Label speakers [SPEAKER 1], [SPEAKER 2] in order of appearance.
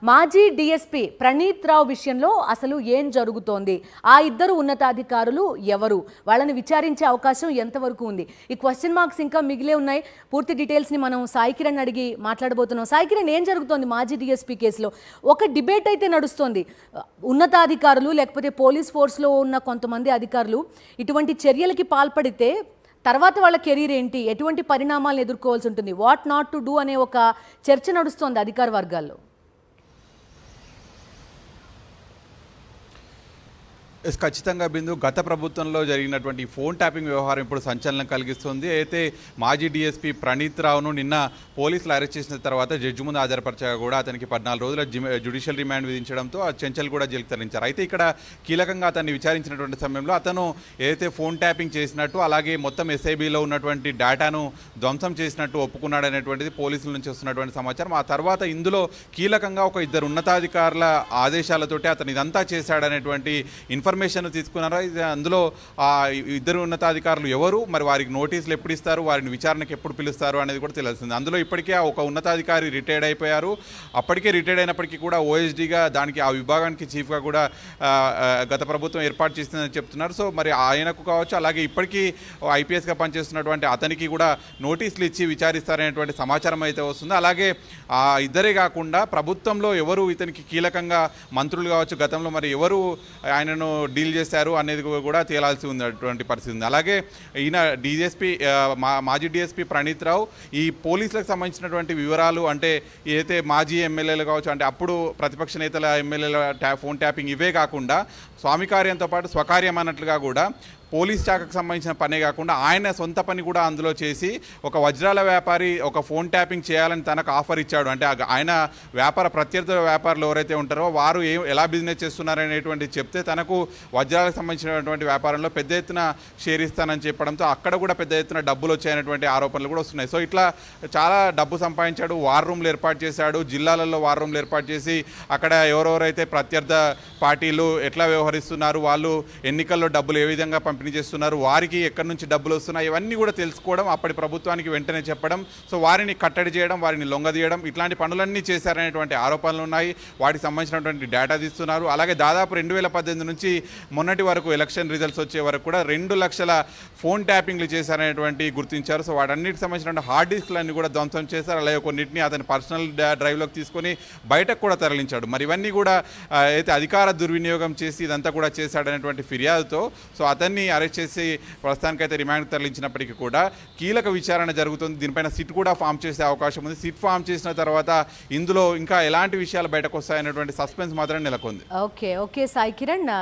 [SPEAKER 1] మాజీ డీఎస్పీ ప్రణీత్ రావు విషయంలో అసలు ఏం జరుగుతోంది, ఆ ఇద్దరు ఉన్నతాధికారులు ఎవరు, వాళ్ళని విచారించే అవకాశం ఎంతవరకు ఉంది, ఈ క్వశ్చన్ మార్క్స్ ఇంకా మిగిలే ఉన్నాయి. పూర్తి డీటెయిల్స్ని మనం సాయి కిరణ్ అడిగి మాట్లాడబోతున్నాం. సాయి కిరణ్, ఏం జరుగుతోంది మాజీ డీఎస్పీ కేసులో? ఒక డిబేట్ అయితే నడుస్తోంది, ఉన్నతాధికారులు లేకపోతే పోలీస్ ఫోర్స్లో ఉన్న కొంతమంది అధికారులు ఇటువంటి చర్యలకి పాల్పడితే తర్వాత వాళ్ళ కెరీర్ ఏంటి, ఎటువంటి పరిణామాలను ఎదుర్కోవాల్సి ఉంటుంది, వాట్ నాట్ టు డూ అనే ఒక చర్చ నడుస్తోంది అధికార వర్గాల్లో.
[SPEAKER 2] ఖచ్చితంగా బిందు, గత ప్రభుత్వంలో జరిగినటువంటి ఫోన్ ట్యాపింగ్ వ్యవహారం ఇప్పుడు సంచలనం కలిగిస్తుంది. అయితే మాజీ డీఎస్పీ ప్రణీత్ రావును నిన్న పోలీసులు అరెస్ట్ చేసిన తర్వాత జడ్జి ముందు హాజరుపరచగా కూడా అతనికి 14 రోజుల జ్యుడిషియల్ రిమాండ్ విధించడంతో ఆ చెంచల్ కూడా జైలుకు తరలించారు. అయితే ఇక్కడ కీలకంగా అతన్ని విచారించినటువంటి సమయంలో అతను ఏదైతే ఫోన్ ట్యాపింగ్ చేసినట్టు, అలాగే మొత్తం ఎస్ఐబిలో ఉన్నటువంటి డేటాను ధ్వంసం చేసినట్టు ఒప్పుకున్నాడనేటువంటిది పోలీసుల నుంచి వస్తున్నటువంటి సమాచారం. ఆ తర్వాత ఇందులో కీలకంగా ఒక ఇద్దరు ఉన్నతాధికారుల ఆదేశాలతోటి అతను ఇదంతా చేశాడనేటువంటి ఇన్ఫర్మేషన్ తీసుకున్నారా? అందులో ఆ ఇద్దరు ఉన్నతాధికారులు ఎవరు, మరి వారికి నోటీసులు ఎప్పుడు ఇస్తారు, వారిని విచారణకు ఎప్పుడు పిలుస్తారు అనేది కూడా తెలుస్తుంది. అందులో ఇప్పటికే ఒక ఉన్నతాధికారి రిటైర్డ్ అయిపోయారు. అప్పటికే రిటైర్డ్ అయినప్పటికీ కూడా ఓఎస్డీగా దానికి ఆ విభాగానికి చీఫ్గా కూడా గత ప్రభుత్వం ఏర్పాటు చేసిందని చెప్తున్నారు. సో మరి ఆయనకు కావచ్చు, అలాగే ఇప్పటికీ ఐపీఎస్గా పనిచేస్తున్నటువంటి అతనికి కూడా నోటీసులు ఇచ్చి విచారిస్తారనేటువంటి సమాచారం అయితే వస్తుంది. అలాగే ఆ ఇద్దరే కాకుండా ప్రభుత్వంలో ఎవరు ఇతనికి కీలకంగా మంత్రులు కావచ్చు, గతంలో మరి ఎవరు ఆయనను డీల్ చేశారు అనేది కూడా తేలాల్సి ఉన్నటువంటి పరిస్థితి ఉంది. అలాగే ఈయన మాజీ డీఎస్పీ ప్రణీత్ రావు ఈ పోలీసులకు సంబంధించినటువంటి వివరాలు, అంటే ఏదైతే మాజీ ఎమ్మెల్యేలు కావచ్చు, అంటే అప్పుడు ప్రతిపక్ష నేతల ఎమ్మెల్యేల ఫోన్ ట్యాపింగ్ ఇవే కాకుండా స్వామికార్యంతో పాటు స్వకార్యం అన్నట్లుగా కూడా పోలీస్ శాఖకు సంబంధించిన పనే కాకుండా ఆయన సొంత పని కూడా అందులో చేసి ఒక వజ్రాల వ్యాపారి ఒక ఫోన్ ట్యాపింగ్ చేయాలని తనకు ఆఫర్ ఇచ్చాడు. అంటే ఆయన ప్రత్యర్థి వ్యాపారులు ఎవరైతే ఉంటారో వారు ఎలా బిజినెస్ చేస్తున్నారనేటువంటి చెప్తే తనకు వజ్రాలకు సంబంధించినటువంటి వ్యాపారంలో పెద్ద ఎత్తున షేర్ ఇస్తానని చెప్పడంతో అక్కడ కూడా పెద్ద ఎత్తున డబ్బులు వచ్చాయనేటువంటి ఆరోపణలు కూడా వస్తున్నాయి. సో ఇట్లా చాలా డబ్బు సంపాదించాడు, వార్ రూమ్లు ఏర్పాటు చేశాడు, జిల్లాలలో వార్ రూమ్లు ఏర్పాటు చేసి అక్కడ ఎవరెవరైతే ప్రత్యర్థ పార్టీలు ఎట్లా వ్యవహరిస్తున్నారు, వాళ్ళు ఎన్నికల్లో డబ్బులు ఏ విధంగా పంపిణీ చేస్తున్నారు, వారికి ఎక్కడి నుంచి డబ్బులు వస్తున్నాయి, ఇవన్నీ కూడా తెలుసుకోవడం, అప్పటి ప్రభుత్వానికి వెంటనే చెప్పడం, సో వారిని కట్టడి చేయడం, వారిని లొంగదీయడం, ఇట్లాంటి పనులన్నీ చేశారనేటువంటి ఆరోపణలు ఉన్నాయి. వాటికి సంబంధించినటువంటి డేటా తీస్తున్నారు. అలాగే దాదాపు 2018 నుంచి మొన్నటి వరకు ఎలక్షన్ రిజల్ట్స్ వచ్చే వరకు కూడా 2 లక్షల ఫోన్ ట్యాపింగ్లు చేశారనేటువంటి గుర్తించారు. సో వాటన్నిటికి సంబంధించిన హార్డ్ డిస్క్లన్నీ కూడా ధ్వంసం చేశారు. అలాగే కొన్నింటిని అతని పర్సనల్ డ్రైవ్లోకి తీసుకొని బయటకు కూడా తరలించాడు. మరి ఇవన్నీ కూడా అయితే అధికార దుర్వినియోగం చేసి ఇదంతా కూడా చేశాడనేటువంటి ఫిర్యాదుతో సో అతన్ని అరెస్ట్ చేసి ప్రస్తుతానికైతే రిమాండ్కి తరలించినప్పటికీ కూడా కీలక విచారణ జరుగుతుంది. దీనిపైన సిట్ కూడా ఫామ్ చేసే అవకాశం ఉంది. సిట్ ఫామ్ చేసిన తర్వాత ఇందులో ఇంకా ఎలాంటి విషయాలు బయటకు వస్తాయనేటువంటి సస్పెన్స్ మాత్రం నెలకొంది.
[SPEAKER 1] ఓకే సాయి కిరణ్.